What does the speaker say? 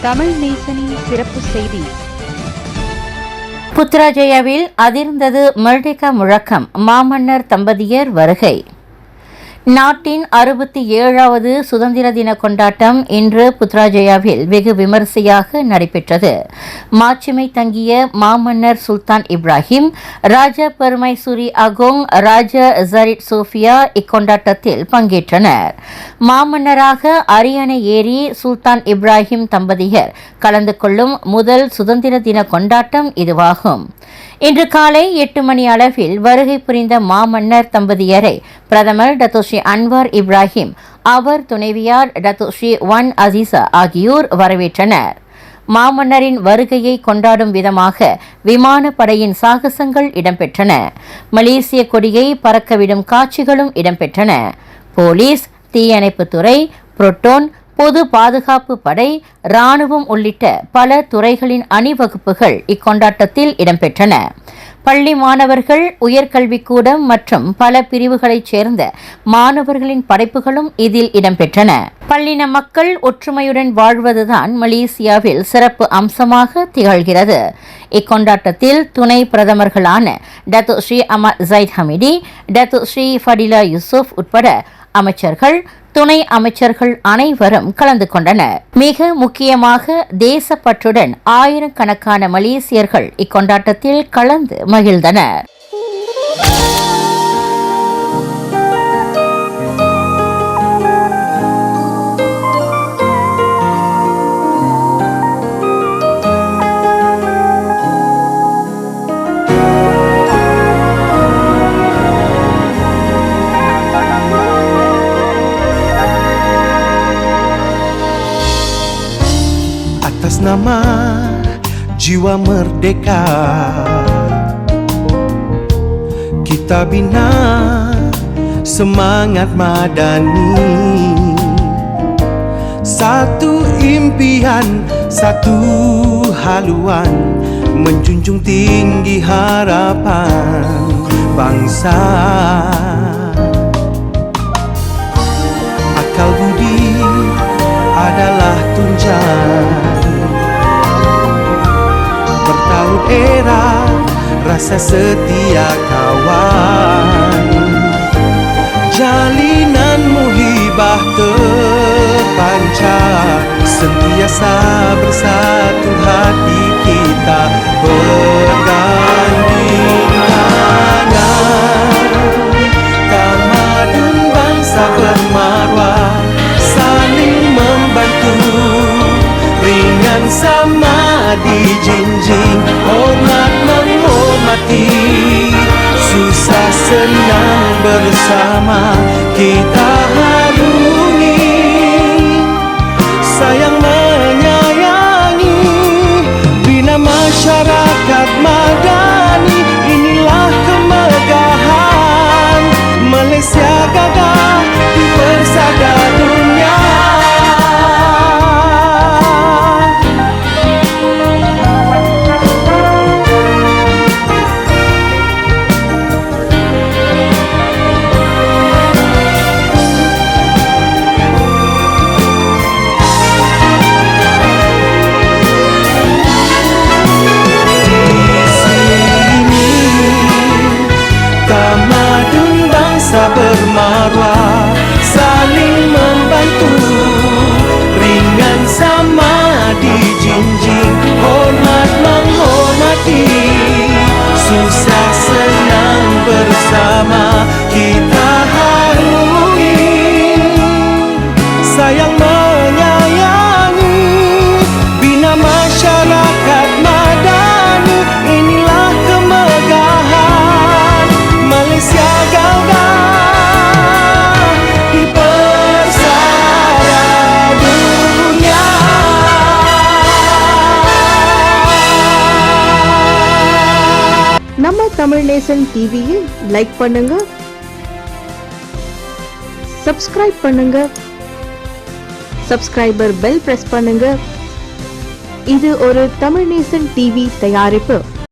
தமிழ் நேசனின் சிறப்பு செய்தி. புத்ராஜயாவில் அதிர்ந்தது மெர்டிகா முழக்கம். மாமன்னர் தம்பதியர் வருகை. நாட்டின் 67வது சுதந்திர தின கொண்டாட்டம் இன்று புத்ராஜயாவில் வெகு விமரிசையாக நடைபெற்றது. மாட்சிமை தங்கிய மாமன்னர் சுல்தான் இப்ராஹிம், ராஜா பெர்மைசூரி அகோங், ராஜா ஜரிட் சோஃபியா இக்கொண்டாட்டத்தில் பங்கேற்றனர். மாமன்னராக அரியணை ஏறி சுல்தான் இப்ராஹிம் தம்பதியர் கலந்து கொள்ளும் முதல் சுதந்திர தின கொண்டாட்டம் இதுவாகும். இன்று காலை 8 மணி அளவில் வருகை புரிந்த மாமன்னர் தம்பதியரை பிரதமர் டத்தோஸ்ரீ அன்வார் இப்ராஹிம், அவர் துணைவியார் டத்தோஸ்ரீ ஒன் அசீசா ஆகியோர் வரவேற்றனர். மாமன்னரின் வருகையை கொண்டாடும் விதமாக விமானப்படையின் சாகசங்கள் இடம்பெற்றன. மலேசிய கொடியை பறக்கவிடும் காட்சிகளும் இடம்பெற்றன. போலீஸ், தீயணைப்புத்துறை, புரோட்டோன், பொது பாதுகாப்பு படை, இராணுவம் உள்ளிட்ட பல துறைகளின் அணிவகுப்புகள் இக்கொண்டாட்டத்தில் இடம்பெற்றன. பள்ளி மாணவர்கள், உயர்கல்விக்கூடம் மற்றும் பல பிரிவுகளைச் சேர்ந்த மாணவர்களின் படைப்புகளும் இதில் இடம்பெற்றன. பல்லின மக்கள் ஒற்றுமையுடன் வாழ்வதுதான் மலேசியாவில் சிறப்பு அம்சமாக திகழ்கிறது. இக்கொண்டாட்டத்தில் துணை பிரதமர்களான Datuk Seri Ahmad Zahid Hamidi, Datuk Seri Fadillah Yusof உட்பட அமைச்சர்கள், துணை அமைச்சர்கள் அனைவரும் கலந்து கொண்டனர். மிக முக்கியமாக தேசப்பற்றுடன் ஆயிரக்கணக்கான மலேசியர்கள் இக்கொண்டாட்டத்தில் கலந்து மகிழ்ந்தனர். Atas nama jiwa merdeka, kita bina semangat madani. Satu impian, satu haluan, menjunjung tinggi harapan bangsa. Akal budi adalah tunjang, bertahun era rasa setia kawan. Jalinan muhibah terpancar, sentiasa bersatu hati kita berganding tangan. Tamadun bangsa bermaruah, saling membantu, ringan sama dijinjing, hormat menghormati, susah senang bersama kita harungi, sayang menyayangi, bina masyarakat madani. Inilah kemegahan Malaysia gagah di persada dunia. Bermaruah, saling membantu, ringan sama dijinjing, hormat menghormati, susah senang bersama kita harungi, sayang menyayangi, bina masyarakat madani. Inilah kemegahan Malaysia gagah di persada dunia. நம்ம தமிழ் நேசன் டிவியை like பண்ணுங்க, subscribe பண்ணுங்க, subscriber bell press பண்ணுங்க. இது ஒரு தமிழ் நேசன் TV தயாரிப்பு.